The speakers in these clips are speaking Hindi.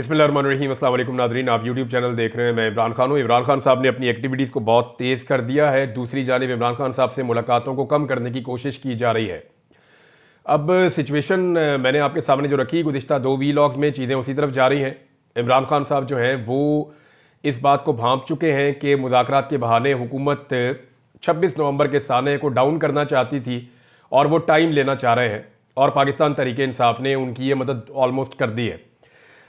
बिस्मिल्लाहिर्रहमानिर्रहीम। अस्सलाम वालेकुम नादरीन, आप यूट्यूब चैनल देख रहे हैं। मैं इमरान खान हूँ। इमरान खान साहब ने अपनी एक्टिविटीज़ को बहुत तेज़ कर दिया है। दूसरी जानिब इमरान खान साहब से मुलाकातों को कम करने की कोशिश की जा रही है। अब सिचुएशन मैंने आपके सामने जो रखी, गुज़िश्ता 2 वीलॉग्स में चीज़ें उसी तरफ जा रही हैं। इमरान खान साहब जो हैं वो इस बात को भांप चुके हैं कि मुज़ाकरात के बहाने हुकूमत 26 नवंबर के साने को डाउन करना चाहती थी और वो टाइम लेना चाह रहे हैं, और पाकिस्तान तहरीक इंसाफ ने उनकी ये मदद ऑलमोस्ट कर दी है।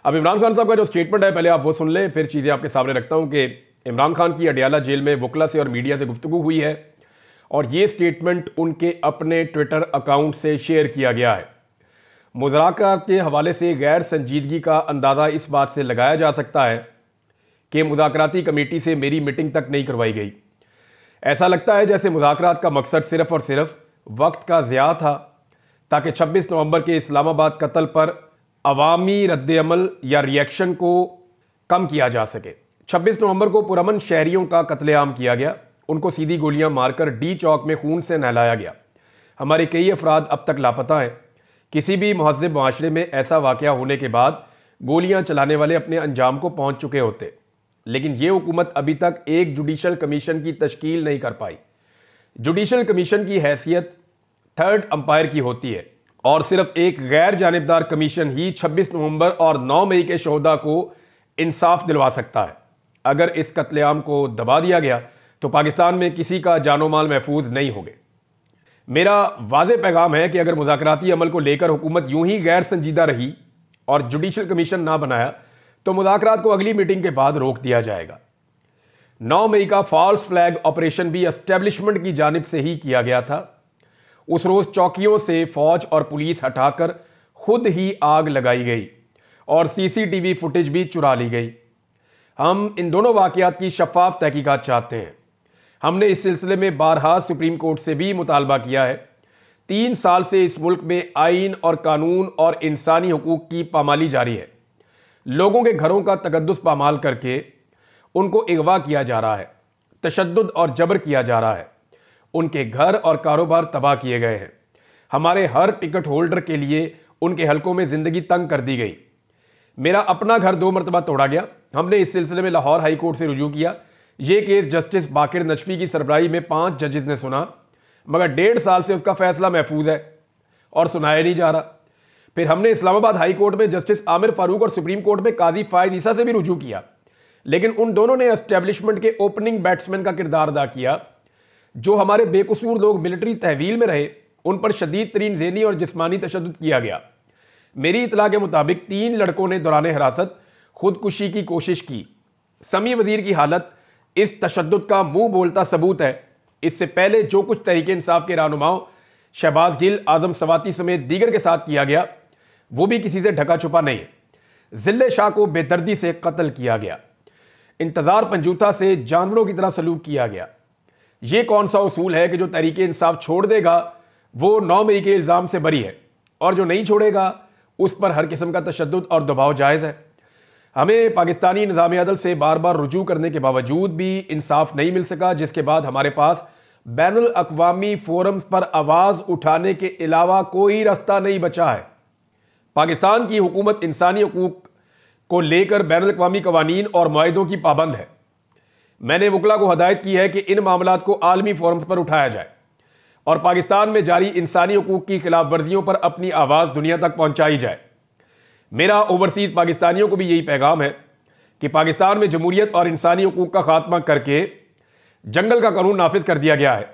अब इमरान खान साहब का जो स्टेटमेंट है पहले आप वो सुन लें, फिर चीज़ें आपके सामने रखता हूं कि इमरान खान की अडियाला जेल में वकला से और मीडिया से गुफ्तगू हुई है और ये स्टेटमेंट उनके अपने ट्विटर अकाउंट से शेयर किया गया है। मुज़ाकरात के हवाले से गैर संजीदगी का अंदाज़ा इस बात से लगाया जा सकता है कि मुज़ाकराती कमेटी से मेरी मीटिंग तक नहीं करवाई गई। ऐसा लगता है जैसे मुज़ाकरात का मकसद सिर्फ और सिर्फ वक्त का ज़िया था ताकि 26 नवंबर के इस्लामाबाद कत्ल पर अवामी रद्द-ए-अमल या रिएक्शन को कम किया जा सके। 26 नवंबर को पुरअमन शहरियों का कत्लेआम किया गया, उनको सीधी गोलियां मारकर डी चौक में खून से नहलाया गया। हमारे कई अफराद अब तक लापता हैं। किसी भी महज़्ज़ब माशरे में ऐसा वाक़या होने के बाद गोलियां चलाने वाले अपने अंजाम को पहुंच चुके होते, लेकिन ये हुकूमत अभी तक एक जुडिशल कमीशन की तश्कील नहीं कर पाई। जुडिशल कमीशन की हैसियत थर्ड अंपायर की होती है और सिर्फ एक गैर जानिबदार कमीशन ही 26 नवंबर और 9 मई के शोहदा को इंसाफ दिलवा सकता है। अगर इस कत्लेआम को दबा दिया गया तो पाकिस्तान में किसी का जानो माल महफूज नहीं होंगे। मेरा वाज़े पैगाम है कि अगर मुज़ाकराती अमल को लेकर हुकूमत यूं ही गैर संजीदा रही और जुडिशल कमीशन ना बनाया तो मुज़ाकरात को अगली मीटिंग के बाद रोक दिया जाएगा। 9 मई का फॉल्स फ्लैग ऑपरेशन भी एस्टेब्लिशमेंट की जानिब से ही किया गया था। उस रोज चौकियों से फौज और पुलिस हटाकर खुद ही आग लगाई गई और सीसीटीवी फुटेज भी चुरा ली गई। हम इन दोनों वाकयात की शफाफ तहकीकात चाहते हैं। हमने इस सिलसिले में बारहा सुप्रीम कोर्ट से भी मुतालबा किया है। 3 साल से इस मुल्क में आइन और कानून और इंसानी हुकूक की पामाली जारी है। लोगों के घरों का तकद्दुस पामाल करके उनको अगवा किया जा रहा है, तशद्दुद और जबर किया जा रहा है, उनके घर और कारोबार तबाह किए गए हैं। हमारे हर टिकट होल्डर के लिए उनके हलकों में जिंदगी तंग कर दी गई। मेरा अपना घर 2 मरतबा तोड़ा गया। हमने इस सिलसिले में लाहौर हाई कोर्ट से रुजू किया। यह केस जस्टिस बाकिर नजफी की सरबराही में 5 जजेस ने सुना, मगर 1.5 साल से उसका फैसला महफूज है और सुनाया नहीं जा रहा। फिर हमने इस्लामाबाद हाई कोर्ट में जस्टिस आमिर फारूक और सुप्रीम कोर्ट में काजी फायद ईसा से भी रुजू किया, लेकिन उन दोनों ने एस्टेब्लिशमेंट के ओपनिंग बैट्समैन का किरदार अदा किया। जो हमारे बेकसूर लोग मिलिट्री तहवील में रहे उन पर शदीद तरीन ज़हनी और जिस्मानी तशद्दुद किया गया। मेरी इतला के मुताबिक 3 लड़कों ने दौरान हिरासत खुदकुशी की कोशिश की। समी वजीर की हालत इस तशद्दुद का मुंह बोलता सबूत है। इससे पहले जो कुछ तहरीक इंसाफ के रहनुमाओं शहबाज गिल, आजम सवाती समेत दीगर के साथ किया गया वो भी किसी से ढका छुपा नहीं है। जिले शाह को बेदर्दी से कत्ल किया गया। इंतजार पंजूथा से जानवरों की तरह सलूक किया गया। ये कौन सा उसूल है कि जो तहरीक इंसाफ छोड़ देगा वो 9 मई के इल्ज़ाम से बरी है और जो नहीं छोड़ेगा उस पर हर किस्म का तशद्दुद और दबाव जायज़ है। हमें पाकिस्तानी निज़ाम अदल से बार बार रुजू करने के बावजूद भी इंसाफ नहीं मिल सका, जिसके बाद हमारे पास बैनुल अक़वामी फोरम्स पर आवाज़ उठाने के अलावा कोई रास्ता नहीं बचा है। पाकिस्तान की हुकूमत इंसानी हकूक़ को लेकर बैनुल अक़वामी कवानीन और मुआहिदों की पाबंद है। मैंने वकला को हदायत की है कि इन मामलात को आलमी फोरम्स पर उठाया जाए और पाकिस्तान में जारी इंसानी हुकूक की खिलाफ वर्जियों पर अपनी आवाज़ दुनिया तक पहुंचाई जाए। मेरा ओवरसीज़ पाकिस्तानियों को भी यही पैगाम है कि पाकिस्तान में जमहूरियत और इंसानी हुकूक का खात्मा करके जंगल का कानून नाफिज कर दिया गया है।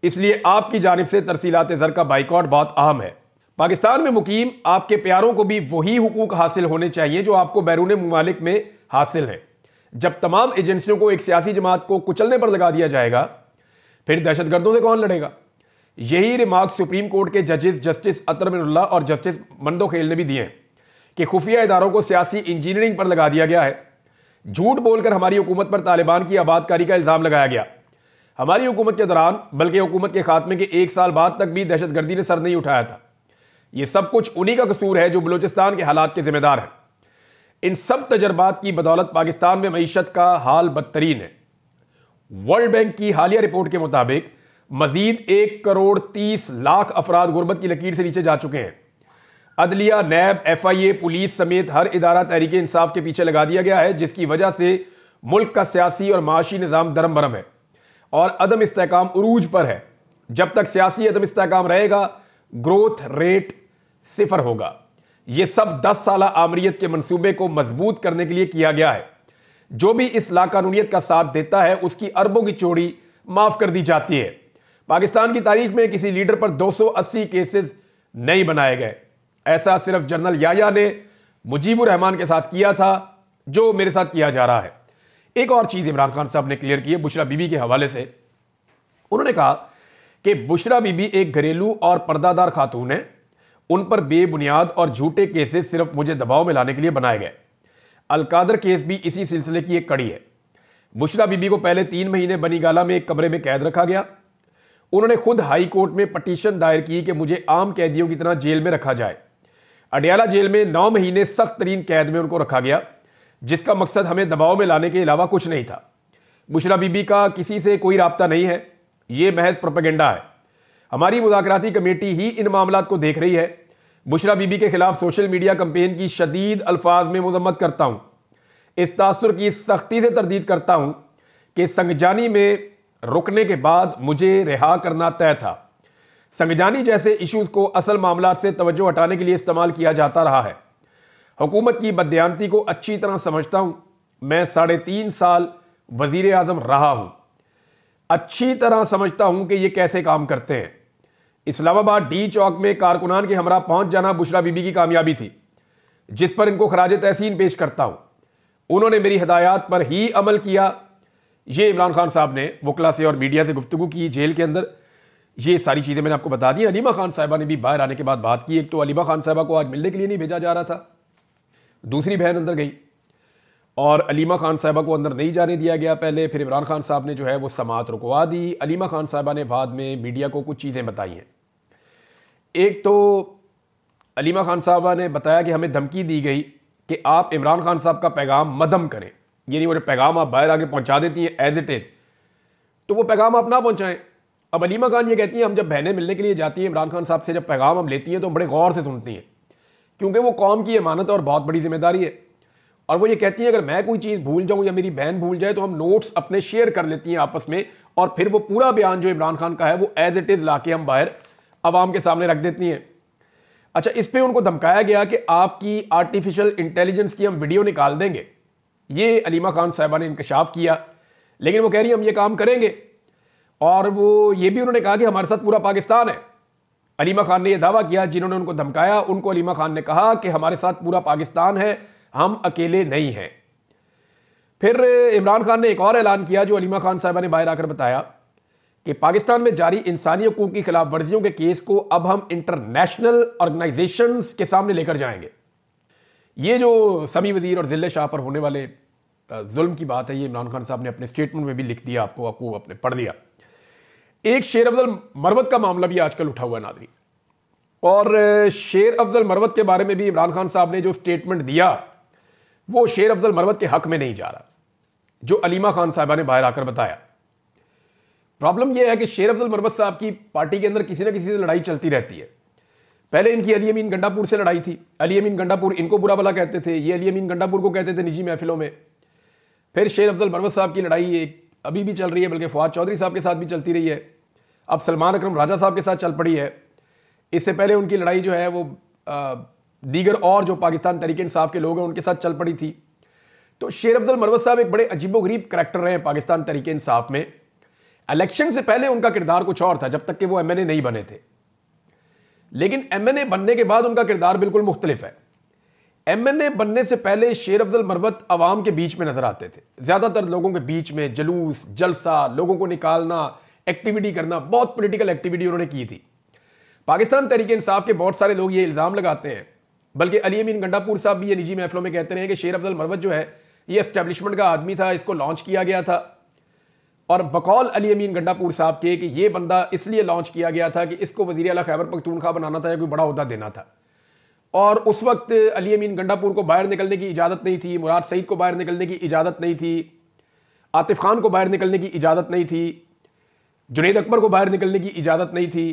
इसलिए आपकी जानिब से तरसीलात ज़र का बाइकआउट बहुत अहम है। पाकिस्तान में मुकीम आपके प्यारों को भी वही हुकूक हासिल होने चाहिए जो आपको बैरून ममालिक में हासिल है। जब तमाम एजेंसियों को एक सियासी जमात को कुचलने पर लगा दिया जाएगा फिर दहशतगर्दों से कौन लड़ेगा? यही रिमार्क सुप्रीम कोर्ट के जजेस जस्टिस अतर मिनुल्लाह और जस्टिस मंदोखेल ने भी दिए हैं कि खुफिया इदारों को सियासी इंजीनियरिंग पर लगा दिया गया है। झूठ बोलकर हमारी हुकूमत पर तालिबान की आबादकारी का इल्ज़ाम लगाया गया। हमारी हुकूमत के दौरान बल्कि हुकूमत के खात्मे के 1 साल बाद तक भी दहशतगर्दी ने सर नहीं उठाया था। यह सब कुछ उन्हीं का कसूर है जो बलूचिस्तान के हालात के जिम्मेदार हैं। इन सब तजर्बात की बदौलत पाकिस्तान में मईशत का हाल बदतरीन है। वर्ल्ड बैंक की हालिया रिपोर्ट के मुताबिक मजीद 1 करोड़ 30 लाख अफराद गुर्बत की लकीर से नीचे जा चुके हैं। अदलिया, नैब, FIA, पुलिस समेत हर इदारा तहरीक इंसाफ के पीछे लगा दिया गया है, जिसकी वजह से मुल्क का सियासी और माशी निज़ाम दरम बरम है और अदम इस्तेहकाम उरूज पर है। जब तक सियासी अदम इस्तेहकाम रहेगा, ग्रोथ रेट सिफर होगा। यह सब 10 साला आमरीत के मंसूबे को मजबूत करने के लिए किया गया है। जो भी इस लाकानूनियत का साथ देता है, उसकी अरबों की चोरी माफ कर दी जाती है। पाकिस्तान की तारीख में किसी लीडर पर 280 केसेस नहीं बनाए गए। ऐसा सिर्फ जनरल याया ने मुजीबुर रहमान के साथ किया था, जो मेरे साथ किया जा रहा है। एक और चीज इमरान खान साहब ने क्लियर की है बुशरा बीबी के हवाले से। उन्होंने कहा कि बुशरा बीबी एक घरेलू और पर्दादार खातून है, उन पर बेबुनियाद और झूठे केसेस सिर्फ मुझे दबाव में लाने के लिए बनाए गए। अलकादर केस भी इसी सिलसिले की एक कड़ी है। बुशरा बीबी को पहले 3 महीने बनीगाला में एक कमरे में कैद रखा गया। उन्होंने खुद हाई कोर्ट में पटिशन दायर की कि मुझे आम कैदियों की तरह जेल में रखा जाए। अडियाला जेल में 9 महीने सख्त तरीन कैद में उनको रखा गया, जिसका मकसद हमें दबाव में लाने के अलावा कुछ नहीं था। बुशरा बीबी का किसी से कोई राब्ता नहीं है, यह महज प्रोपेगेंडा है। हमारी मुज़ाकराती कमेटी ही इन मामलात को देख रही है। बुशरा बीबी के खिलाफ सोशल मीडिया कंपेन की शदीद अल्फाज में मजम्मत करता हूं। इस तासुर की सख्ती से तरदीद करता हूं कि संगजानी में रुकने के बाद मुझे रिहा करना तय था। संगजानी जैसे इश्यूज को असल मामलात से तवज्जो हटाने के लिए इस्तेमाल किया जाता रहा है। हुकूमत की बददियानती को अच्छी तरह समझता हूं। मैं 3.5 साल वजीर आजम रहा हूं, अच्छी तरह समझता हूं कि यह कैसे काम करते हैं। इस्लामाबाद डी चौक में कारकुनान के हमरा पहुंच जाना बुशरा बीबी की कामयाबी थी, जिस पर इनको खराज तहसीन पेश करता हूं। उन्होंने मेरी हिदायत पर ही अमल किया। ये इमरान खान साहब ने वकला से और मीडिया से गुफ्तगू की जेल के अंदर। ये सारी चीज़ें मैंने आपको बता दी। अलीमा खान साहिबा ने भी बाहर आने के बाद बात की। एक तो अलीमा खान साहिबा को आज मिलने के लिए नहीं भेजा जा रहा था, दूसरी बहन अंदर गई और अलीमा खान साहिबा को अंदर नहीं जाने दिया गया पहले। फिर इमरान खान साहब ने जो है वो समाअत रुकवा दी। अलीमा खान साहिबा ने बाद में मीडिया को कुछ चीज़ें बताई हैं। एक तो अलीमा खान साहबा ने बताया कि हमें धमकी दी गई कि आप इमरान खान साहब का पैगाम मदम करें, यानी वो पैगाम आप बाहर आके पहुंचा देती हैं एज इट इज, तो वो पैगाम आप ना पहुंचाएं। अब अलीमा खान ये कहती हैं हम जब बहनें मिलने के लिए जाती हैं इमरान खान साहब से, जब पैगाम हम लेती हैं तो बड़े गौर से सुनती हैं, क्योंकि वो कौम की अमानत और बहुत बड़ी जिम्मेदारी है। और वो ये कहती हैं अगर मैं कोई चीज़ भूल जाऊं या मेरी बहन भूल जाए तो हम नोट्स अपने शेयर कर लेती हैं आपस में, और फिर वो पूरा बयान जो इमरान खान का है वो एज इट इज लाके हम बाहर अवाम के सामने रख देती हैं। अच्छा, इस पर उनको धमकाया गया कि आपकी आर्टिफिशियल इंटेलिजेंस की हम वीडियो निकाल देंगे। ये अलीमा खान साहिबा ने इंकशाफ किया, लेकिन वो कह रही हम ये काम करेंगे। और वो ये भी उन्होंने कहा कि हमारे साथ पूरा पाकिस्तान है। अलीमा खान ने यह दावा किया, जिन्होंने उनको धमकाया उनको अलीमा खान ने कहा कि हमारे साथ पूरा पाकिस्तान है, हम अकेले नहीं हैं। फिर इमरान खान ने एक और ऐलान किया जो अलीमा खान साहिबा ने बाहर आकर बताया कि पाकिस्तान में जारी इंसानी हकूक की खिलाफ वर्जियों के केस को अब हम इंटरनेशनल ऑर्गेनाइजेशंस के सामने लेकर जाएंगे। ये जो समी वजीर और जिले शाह पर होने वाले जुल्म की बात है, ये इमरान खान साहब ने अपने स्टेटमेंट में भी लिख दिया, आपको अपने पढ़ लिया। एक शेर अफजल मरवत का मामला भी आजकल उठा हुआ है नादरी, और शेर अफजल मरवत के बारे में भी इमरान खान साहब ने जो स्टेटमेंट दिया वो शेर अफजल मरवत के हक में नहीं जा रहा, जो अलीमा खान साहबा ने बाहर आकर बताया। प्रॉब्लम यह है कि शेर अफजल मरवत साहब की पार्टी के अंदर किसी ना किसी से लड़ाई चलती रहती है। पहले इनकी अली अमीन गंडापुर से लड़ाई थी। अली अमीन गंडापुर इनको बुरा भला कहते थे, ये अली अमीन गंडापुर को कहते थे निजी महफिलों में। फिर शेर अफजल मरवत साहब की लड़ाई अभी भी चल रही है, बल्कि फवाद चौधरी साहब के साथ भी चलती रही है, अब सलमान अकरम राजा साहब के साथ चल पड़ी है। इससे पहले उनकी लड़ाई जो है वो दीगर और जो पाकिस्तान तहरीक इंसाफ के लोग हैं उनके साथ चल पड़ी थी। तो शेर अफजल मरवत साहब एक बड़े अजीबोगरीब करैक्टर रहे हैं पाकिस्तान तहरीक इंसाफ में। इलेक्शन से पहले उनका किरदार कुछ और था, जब तक कि वो MNA नहीं बने थे, लेकिन MNA बनने के बाद उनका किरदार बिल्कुल मुख्तलिफ है। MNA बनने से पहले शेर अफजल मरवत अवाम के बीच में नजर आते थे, ज्यादातर लोगों के बीच में जुलूस, जलसा, लोगों को निकालना, एक्टिविटी करना, बहुत पॉलिटिकल एक्टिविटी उन्होंने की थी। पाकिस्तान तहरीक इंसाफ के बहुत सारे लोग ये इल्जाम लगाते हैं, बल्कि अली अमीन गंडापुर साहब भी ये निजी महफिलों में कहते रहे कि शेर अफजल मरवत जो है ये एस्टेब्लिशमेंट का आदमी था, इसको लॉन्च किया गया था। और बकौल अली अमीन गंडापुर साहब के कि ये बंदा इसलिए लॉन्च किया गया था कि इसको वजीर आला खैबर पख्तूनख्वा बनाना था या कोई बड़ा ओहदा देना था। और उस वक्त अली अमीन गंडापुर को बाहर निकलने की इजाज़त नहीं थी, मुराद सईद को बाहर निकलने की इजाज़त नहीं थी, आतिफ खान को बाहर निकलने की इजाज़त नहीं थी, जुनैद अकबर को बाहर निकलने की इजाज़त नहीं थी।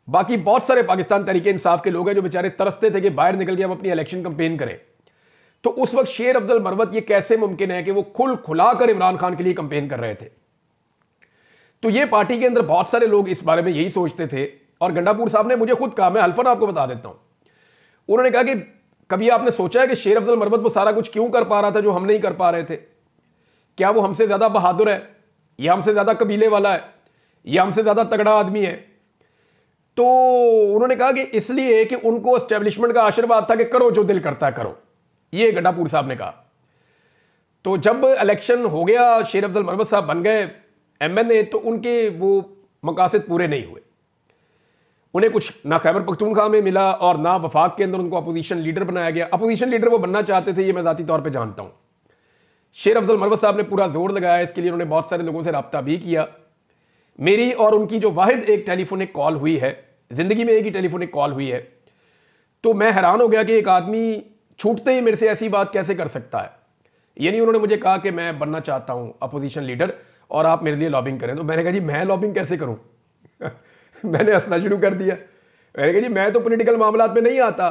बाकी बहुत सारे पाकिस्तान तहरीके इंसाफ के लोग हैं जो बेचारे तरसते थे कि बाहर निकल के हम अपनी इलेक्शन कैंपेन करें। तो उस वक्त शेर अफजल मरवत ये कैसे मुमकिन है कि वो खुलाकर इमरान खान के लिए कैंपेन कर रहे थे। तो ये पार्टी के अंदर बहुत सारे लोग इस बारे में यही सोचते थे। और गंडापुर साहब ने मुझे खुद कहा, मैं हल्फन आपको बता देता हूं, उन्होंने कहा कि कभी आपने सोचा है कि शेर अफजल मरवत वो सारा कुछ क्यों कर पा रहा था जो हम नहीं कर पा रहे थे? क्या वो हमसे ज्यादा बहादुर है, या हमसे ज्यादा कबीले वाला है, या हमसे ज्यादा तगड़ा आदमी है? तो उन्होंने कहा कि इसलिए कि उनको एस्टेब्लिशमेंट का आशीर्वाद था कि करो जो दिल करता है करो। ये गंडापुर साहब ने कहा। तो जब इलेक्शन हो गया, शेर अफजल मरवत साहब बन गए एमएनए, तो उनके वो मकासद पूरे नहीं हुए। उन्हें कुछ ना खैबर पख्तूनख्वा में मिला और ना वफाक के अंदर उनको अपोजिशन लीडर बनाया गया। अपोजिशन लीडर वो बनना चाहते थे, ये मैं जाती तौर पे जानता हूं। शेर अफजल मरवत साहब ने पूरा जोर लगाया इसके लिए, उन्होंने बहुत सारे लोगों से रब्ता भी किया। मेरी और उनकी जो वाहिद एक टेलीफोनिक कॉल हुई है, जिंदगी में एक ही टेलीफोनिक कॉल हुई है, तो मैं हैरान हो गया कि एक आदमी छूटते ही मेरे से ऐसी बात कैसे कर सकता है। यानी उन्होंने मुझे कहा कि मैं बनना चाहता हूं अपोजिशन लीडर और आप मेरे लिए लॉबिंग करें। तो मैंने कहा जी मैं लॉबिंग कैसे करूं? मैंने हंसना शुरू कर दिया। मैंने कहा जी मैं तो पॉलिटिकल मामलात में नहीं आता,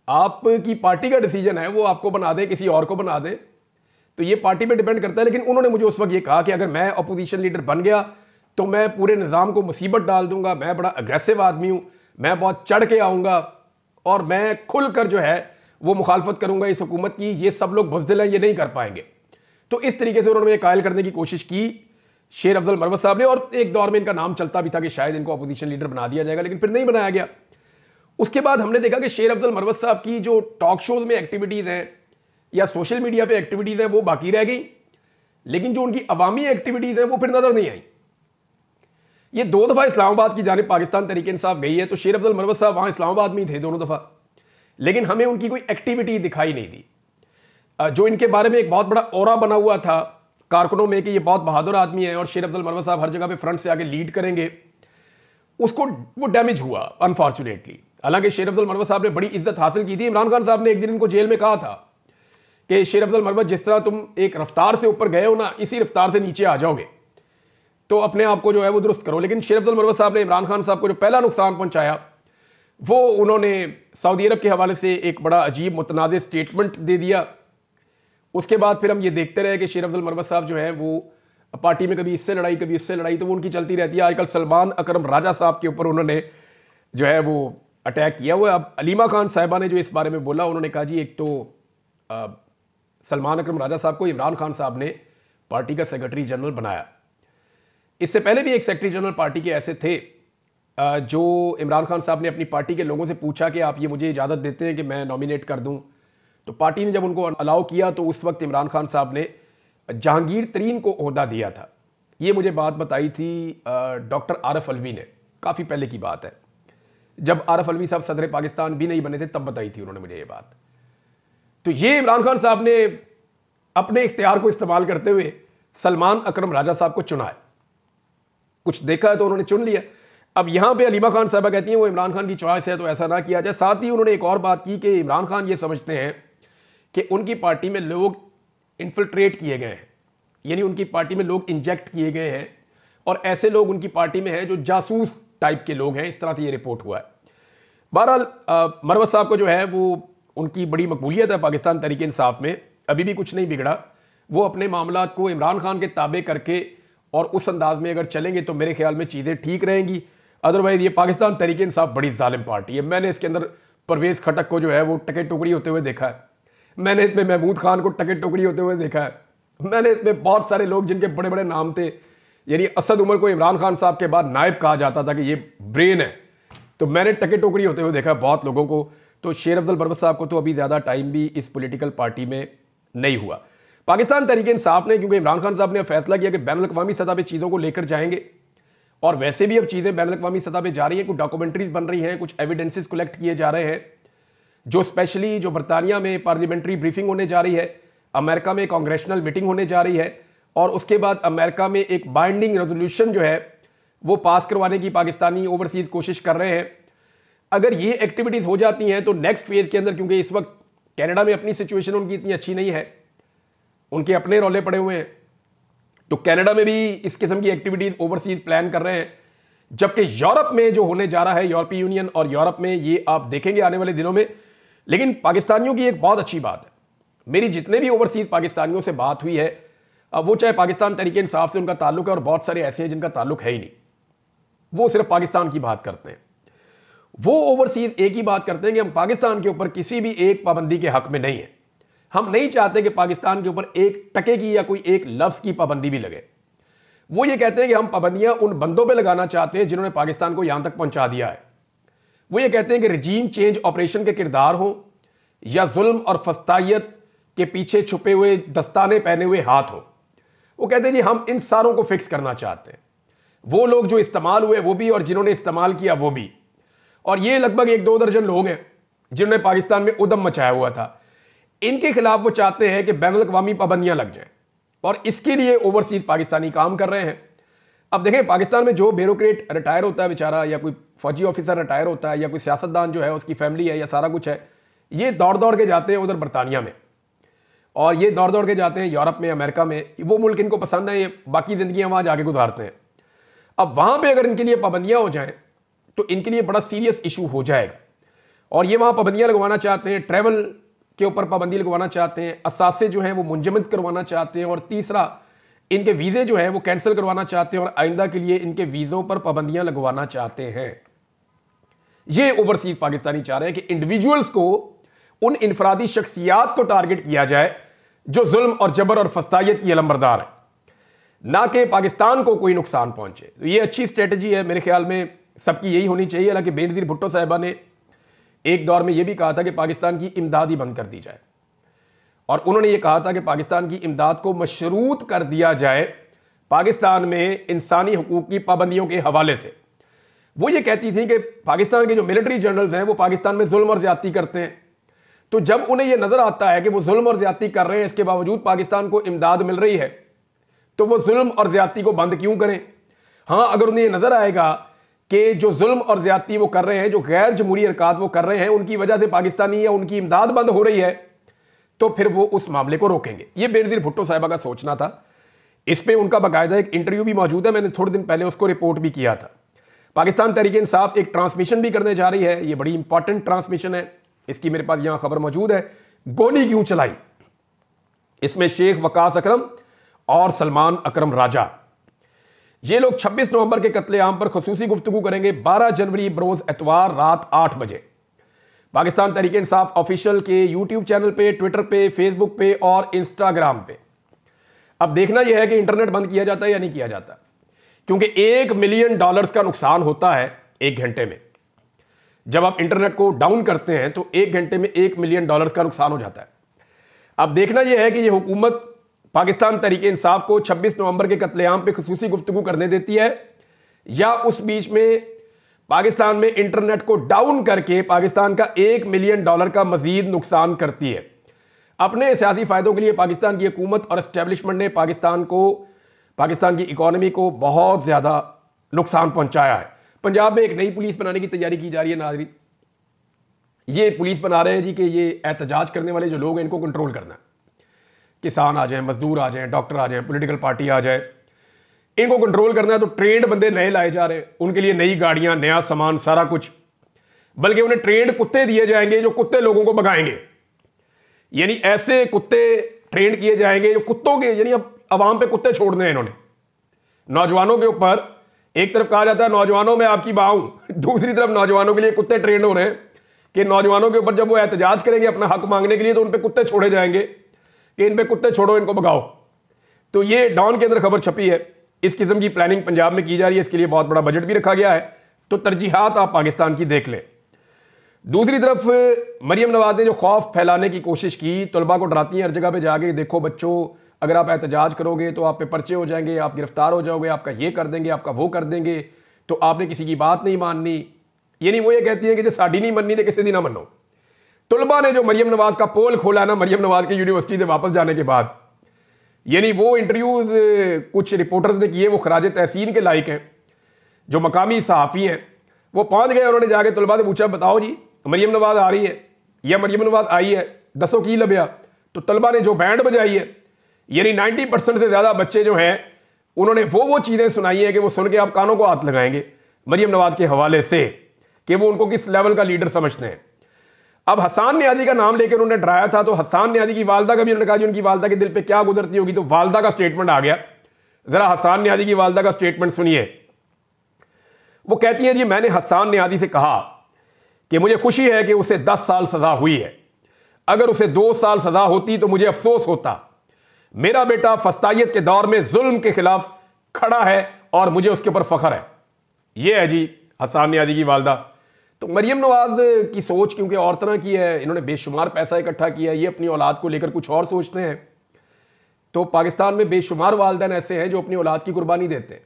आपकी पार्टी का डिसीजन है, वो आपको बना दे किसी और को बना दे, तो ये पार्टी पे डिपेंड करता है। लेकिन उन्होंने मुझे उस वक्त ये कहा कि अगर मैं अपोजिशन लीडर बन गया तो मैं पूरे निज़ाम को मुसीबत डाल दूंगा, मैं बड़ा अग्रेसिव आदमी हूं, मैं बहुत चढ़ के आऊंगा और मैं खुलकर जो है वो मुखालफत करूंगा इस हुकूमत की, ये सब लोग बुज़दिल हैं, ये नहीं कर पाएंगे। तो इस तरीके से उन्होंने मुझे कायल करने की कोशिश की शेर अफजल मरवत साहब ने। और एक दौर में इनका नाम चलता भी था कि शायद इनको अपोजिशन लीडर बना दिया जाएगा, लेकिन फिर नहीं बनाया गया। उसके बाद हमने देखा कि शेर अफजल मरवत साहब की जो टॉक शोज में एक्टिविटीज हैं या सोशल मीडिया पे एक्टिविटीज हैं वो बाकी रह गई, लेकिन जो उनकी अवामी एक्टिविटीज हैं वो फिर नजर नहीं आई। ये 2 दफा इस्लामाबाद की जानिब पाकिस्तान तहरीक इंसाफ गई है, तो शेर अफजल मरवत साहब वहां इस्लामाबाद में ही थे दोनों दफा, लेकिन हमें उनकी कोई एक्टिविटी दिखाई नहीं दी। जो इनके बारे में एक बहुत बड़ा ऑरा बना हुआ था कारकुनों में कि ये बहुत बहादुर आदमी है और शेर अफजल मरवत साहब हर जगह पे फ्रंट से आगे लीड करेंगे, उसको वो डैमेज हुआ अनफॉर्चुनेटली। हालांकि शेर अफजल मरवत साहब ने बड़ी इज्जत हासिल की थी। इमरान खान साहब ने एक दिन इनको जेल में कहा था कि शेर अफजल मरवत जिस तरह तुम एक रफ्तार से ऊपर गए हो ना, इसी रफ्तार से नीचे आ जाओगे, तो अपने आप को जो है वो दुरुस्त करो। लेकिन शेर अफजल मरवत साहब ने इमरान खान साहब को जो पहला नुकसान पहुंचाया वो उन्होंने सऊदी अरब के हवाले से एक बड़ा अजीब मुतनाज़ स्टेटमेंट दे दिया। उसके बाद फिर हम ये देखते रहे कि शेर अफजल मरवत साहब जो है वो पार्टी में कभी इससे लड़ाई कभी इससे लड़ाई, तो वो उनकी चलती रहती है। आजकल सलमान अकरम राजा साहब के ऊपर उन्होंने जो है वो अटैक किया हुआ है। अब अलीमा खान साहिबा ने जो इस बारे में बोला, उन्होंने कहा जी एक तो सलमान अकरम राजा साहब को इमरान खान साहब ने पार्टी का सेक्रेटरी जनरल बनाया। इससे पहले भी एक सेक्रेटरी जनरल पार्टी के ऐसे थे जो इमरान खान साहब ने अपनी पार्टी के लोगों से पूछा कि आप ये मुझे इजाज़त देते हैं कि मैं नॉमिनेट कर दूं, तो पार्टी ने जब उनको अलाउ किया तो उस वक्त इमरान खान साहब ने जहांगीर तरीन को ओहदा दिया था। ये मुझे बात बताई थी डॉक्टर आरफ अलवी ने, काफ़ी पहले की बात है, जब आरफ अलवी साहब सदर पाकिस्तान भी नहीं बने थे तब बताई थी उन्होंने मुझे ये बात। तो ये इमरान खान साहब ने अपने इख्तियार को इस्तेमाल करते हुए सलमान अकरम राजा साहब को चुना है। कुछ देखा है तो उन्होंने चुन लिया। अब यहां पे अलीमा खान साहबा कहती हैं वो इमरान खान की चॉइस है तो ऐसा ना किया जाए। साथ ही उन्होंने एक और बात की कि इमरान खान ये समझते हैं कि उनकी पार्टी में लोग इन्फिल्ट्रेट किए गए हैं, यानी उनकी पार्टी में लोग इंजेक्ट किए गए हैं और ऐसे लोग उनकी पार्टी में हैं जो जासूस टाइप के लोग हैं। इस तरह से ये रिपोर्ट हुआ है। बहरहाल मरवत साहब को जो है वो उनकी बड़ी मकबूलियत है पाकिस्तान तहरीक इंसाफ में, अभी भी कुछ नहीं बिगड़ा। वो अपने मामलात को इमरान खान के ताबे करके और उस अंदाज में अगर चलेंगे तो मेरे ख्याल में चीज़ें ठीक रहेंगी। अदरवाइज ये पाकिस्तान तहरीक इंसाफ बड़ी जालिम पार्टी है। मैंने इसके अंदर परवेज़ खटक को जो है वो टके टुकड़ी होते हुए देखा है, मैंने इसमें महमूद खान को टके टुकड़ी होते हुए देखा है, मैंने इसमें बहुत सारे लोग जिनके बड़े बड़े नाम थे, यानी असद उमर को इमरान खान साहब के बाद नायब कहा जाता था कि ये ब्रेन है, तो मैंने टके टुकड़ी होते हुए देखा है बहुत लोगों को। तो शेर अफजल मरवत साहब को तो अभी ज़्यादा टाइम भी इस पॉलिटिकल पार्टी में नहीं हुआ। पाकिस्तान तहरीक इंसाफ ने, क्योंकि इमरान खान साहब ने फैसला किया कि बैनुल-अक़वामी सतह पे चीज़ों को लेकर जाएंगे और वैसे भी अब चीज़ें बैनुल-अक़वामी सतह पे जा रही हैं, कुछ डॉक्यूमेंट्रीज बन रही हैं, कुछ एविडेंसेस कलेक्ट किए जा रहे हैं, जो स्पेशली जो बरतानिया में पार्लियामेंट्री ब्रीफिंग होने जा रही है, अमेरिका में कांग्रेशनल मीटिंग होने जा रही है और उसके बाद अमेरिका में एक बाइंडिंग रेजोल्यूशन जो है वो पास करवाने की पाकिस्तानी ओवरसीज कोशिश कर रहे हैं। अगर ये एक्टिविटीज़ हो जाती हैं तो नेक्स्ट फेज़ के अंदर, क्योंकि इस वक्त कनाडा में अपनी सिचुएशन उनकी इतनी अच्छी नहीं है, उनके अपने रौले पड़े हुए हैं, तो कनाडा में भी इस किस्म की एक्टिविटीज़ ओवरसीज प्लान कर रहे हैं जबकि यूरोप में जो होने जा रहा है, यूरोपीय यूनियन और यूरोप में, ये आप देखेंगे आने वाले दिनों में। लेकिन पाकिस्तानियों की एक बहुत अच्छी बात है, मेरी जितने भी ओवरसीज पाकिस्तानियों से बात हुई है, अब वो चाहे पाकिस्तान तहरीक इंसाफ से उनका ताल्लुक है, और बहुत सारे ऐसे हैं जिनका ताल्लुक है ही नहीं, वो सिर्फ पाकिस्तान की बात करते हैं। वो ओवरसीज एक ही बात करते हैं कि हम पाकिस्तान के ऊपर किसी भी एक पाबंदी के हक में नहीं है। हम नहीं चाहते कि पाकिस्तान के ऊपर एक टके की या कोई एक लफ्ज की पाबंदी भी लगे। वो ये कहते हैं कि हम पाबंदियां उन बंदों पे लगाना चाहते हैं जिन्होंने पाकिस्तान को यहां तक पहुंचा दिया है। वो ये कहते हैं कि रजीम चेंज ऑपरेशन के किरदार हो या जुल्म और फस्तायत के पीछे छुपे हुए दस्ताने पहने हुए हाथ हो। वो कहते हैं जी हम इन सारों को फिक्स करना चाहते हैं, वो लोग जो इस्तेमाल हुए वो भी और जिन्होंने इस्तेमाल किया वो भी। और ये लगभग 1-2 दर्जन लोग हैं जिन्होंने पाकिस्तान में उदम मचाया हुआ था। इनके खिलाफ वो चाहते हैं कि बैनुल अक़वामी पाबंदियां लग जाएं, और इसके लिए ओवरसीज पाकिस्तानी काम कर रहे हैं। अब देखें, पाकिस्तान में जो ब्यूरोक्रेट रिटायर होता है बेचारा, या कोई फौजी ऑफिसर रिटायर होता है, या कोई सियासतदान जो है उसकी फैमिली है या सारा कुछ है, ये दौड़ दौड़ के जाते हैं उधर बरतानिया में, और ये दौड़ दौड़ के जाते हैं यूरोप में, अमेरिका में। वो मुल्क इनको पसंद है, ये बाकी जिंदगियां वहां जाके गुजारते हैं। अब वहां पे अगर इनके लिए पाबंदियां हो जाएं तो इनके लिए बड़ा सीरियस इशू हो जाएगा, और ये वहां पाबंदियां लगवाना चाहते हैं, ट्रैवल के ऊपर पाबंदी लगवाना चाहते हैं, असासे जो हैं वो मुंजमद करवाना चाहते हैं, और तीसरा इनके वीज़े जो हैं वो कैंसिल करवाना चाहते हैं, और आइंदा के लिए इनके वीज़ों पर पाबंदियां लगवाना चाहते हैं। ये ओवरसीज पाकिस्तानी चाह रहे हैं कि इंडिविजुअल्स को, उन इनफरादी शख्सियात को टारगेट किया जाए जो जुल्म और जबर और फस्तायत की अलमबरदार है, ना कि पाकिस्तान को कोई नुकसान पहुंचे। तो ये अच्छी स्ट्रेटजी है, मेरे ख्याल में सबकी यही होनी चाहिए। हालांकि बेनज़ीर भुट्टो साहिबा ने एक दौर में यह भी कहा था कि पाकिस्तान की इमदाद ही बंद कर दी जाए, और उन्होंने यह कहा था कि पाकिस्तान की इमदाद को मशरूत कर दिया जाए पाकिस्तान में इंसानी हुकूक की पाबंदियों के हवाले से। वो ये कहती थी कि पाकिस्तान के जो मिलिट्री जनरल्स हैं वो पाकिस्तान में जुल्म और ज्यादती करते हैं, तो जब उन्हें यह नजर आता है कि वो जुल्म और ज्यादती कर रहे हैं, इसके बावजूद पाकिस्तान को इमदाद मिल रही है, तो वो जुल्म और ज्यादती को बंद क्यों करें। हाँ, अगर उन्हें यह नजर आएगा कि जो जुल्म और ज्यादती वो कर रहे हैं, जो गैर जमहूरी हरकत वो कर रहे हैं, उनकी वजह से पाकिस्तानी या उनकी इमदाद बंद हो रही है, तो फिर वो उस मामले को रोकेंगे। ये बेनज़ीर भुट्टो साहिबा का सोचना था। इस पे उनका बाकायदा एक इंटरव्यू भी मौजूद है, मैंने थोड़े दिन पहले उसको रिपोर्ट भी किया था। पाकिस्तान तहरीक इंसाफ एक ट्रांसमिशन भी करने जा रही है, ये बड़ी इंपॉर्टेंट ट्रांसमिशन है, इसकी मेरे पास यहां खबर मौजूद है। गोली क्यों चलाई, इसमें शेख वकास अकरम और सलमान अकरम राजा, ये लोग 26 नवंबर के कत्लेआम पर खसूसी गुफ्तगू करेंगे 12 जनवरी बरोज एतवार रात 8 बजे। पाकिस्तान तहरीक इंसाफ ऑफिशियल के यूट्यूब चैनल पे, ट्विटर पे, फेसबुक पे और इंस्टाग्राम पे। अब देखना यह है कि इंटरनेट बंद किया जाता है या नहीं किया जाता, क्योंकि $1 मिलियन का नुकसान होता है 1 घंटे में। जब आप इंटरनेट को डाउन करते हैं तो 1 घंटे में $1 मिलियन का नुकसान हो जाता है। अब देखना यह है कि यह हुकूमत पाकिस्तान तहरीक इंसाफ को 26 नवंबर के कत्लेआम पे खसूसी गुफ्तगू करने देती है, या उस बीच में पाकिस्तान में इंटरनेट को डाउन करके पाकिस्तान का $1 मिलियन का मजीद नुकसान करती है। अपने सियासी फायदों के लिए पाकिस्तान की हुकूमत और एस्टेब्लिशमेंट ने पाकिस्तान की इकोनॉमी को बहुत ज्यादा नुकसान पहुंचाया है। पंजाब में एक नई पुलिस बनाने की तैयारी की जा रही है नाज़रीन। ये पुलिस बना रहे हैं जी कि ये एहतजाज करने वाले जो लोग हैं इनको कंट्रोल करना है। किसान आ जाएं, मजदूर आ जाएं, डॉक्टर आ जाएं, पॉलिटिकल पार्टी आ जाए, इनको कंट्रोल करना है। तो ट्रेंड बंदे नए लाए जा रहे हैं, उनके लिए नई गाड़ियां, नया सामान, सारा कुछ। बल्कि उन्हें ट्रेंड कुत्ते दिए जाएंगे जो कुत्ते लोगों को भगाएंगे। यानी ऐसे कुत्ते ट्रेंड किए जाएंगे जो कुत्तों के, यानी अब अवाम पे कुत्ते छोड़ने हैं इन्होंने। नौजवानों के ऊपर एक तरफ कहा जाता है नौजवानों में आपकी बाहूं, दूसरी तरफ नौजवानों के लिए कुत्ते ट्रेंड हो रहे हैं कि नौजवानों के ऊपर जब वो एहतजाज करेंगे अपना हक मांगने के लिए, तो उन पे कुत्ते छोड़े जाएंगे कि इन पे कुत्ते छोड़ो, इनको भगाओ। तो ये डॉन के अंदर खबर छपी है। इस किस्म की प्लानिंग पंजाब में की जा रही है, इसके लिए बहुत बड़ा बजट भी रखा गया है। तो तरजीहात आप पाकिस्तान की देख लें। दूसरी तरफ मरियम नवाज ने जो खौफ फैलाने की कोशिश की, तलबा को डराती हैं हर जगह पे जाके, देखो बच्चों अगर आप एहतजाज करोगे तो आप पे पर्चे हो जाएंगे, आप गिरफ्तार हो जाओगे, आपका ये कर देंगे, आपका वो कर देंगे, तो आपने किसी की बात नहीं माननी। यानी वो ये कहती है कि जो साड़ी नहीं मननी तो किसी दी ना मनो। तलबा ने जो मरियम नवाज का पोल खोला ना मरियम नवाज के यूनिवर्सिटी से वापस जाने के बाद, यानी वो इंटरव्यूज कुछ रिपोर्टर्स ने किए, वो खराज तहसीन के लायक हैं। जो मकामी सहाफ़ी हैं वो पहुंच गए, उन्होंने जाके तलबा से पूछा बताओ जी मरियम नवाज आ रही है या मरियम नवाज आई है, दसो की लभ्या। तो तलबा ने जो बैंड बजाई है, यानी 90% से ज़्यादा बच्चे जो हैं उन्होंने वो चीज़ें सुनाई हैं कि वो सुन के आप कानों को हाथ लगाएंगे। मरियम नवाज के हवाले से कि वो उनको किस लेवल का लीडर समझते हैं। अब हसन नियाज़ी का नाम लेकर उन्होंने डराया था, तो हसन नियाज़ी की वालदा का भी उन्होंने कहा जी उनकी वालदा के दिल पे क्या गुजरती होगी, तो वालदा का स्टेटमेंट आ गया। जरा हसन नियाज़ी की वालदा का स्टेटमेंट सुनिए। वो कहती हैं जी मैंने हसन नियाज़ी से कहा कि मुझे खुशी है कि उसे 10 साल सजा हुई है, अगर उसे 2 साल सजा होती तो मुझे अफसोस होता। मेरा बेटा फस्तायत के दौर में जुल्म के खिलाफ खड़ा है और मुझे उसके ऊपर फख्र है। यह है जी हसन नियाज़ी की वालदा। तो मरियम नवाज की सोच क्योंकि और तरह की है, इन्होंने बेशुमार पैसा इकट्ठा किया, ये अपनी औलाद को लेकर कुछ और सोचते हैं। तो पाकिस्तान में बेशुमार वालिदैन ऐसे हैं जो अपनी औलाद की कुर्बानी देते हैं।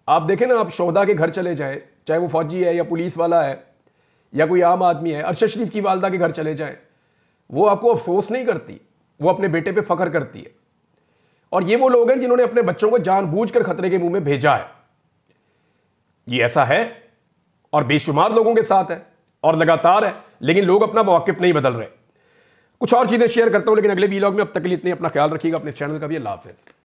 आप देखें ना, आप शोहदा के घर चले जाएं, चाहे वो फौजी है या पुलिस वाला है या कोई आम आदमी है, अरशद शरीफ की वालदा के घर चले जाएं, वो आपको अफसोस नहीं करती, वो अपने बेटे पे फख्र करती है। और ये वो लोग हैं जिन्होंने अपने बच्चों को जानबूझकर खतरे के मुंह में भेजा है। ये ऐसा है और बेशुमार लोगों के साथ है और लगातार है, लेकिन लोग अपना मौक़िफ़ नहीं बदल रहे। कुछ और चीज़ें शेयर करता हूं लेकिन अगले वीलॉग में। अब तक के लिए इतने, अपना ख्याल रखिएगा, अपने चैनल का भी। अल्लाह हाफ़िज़।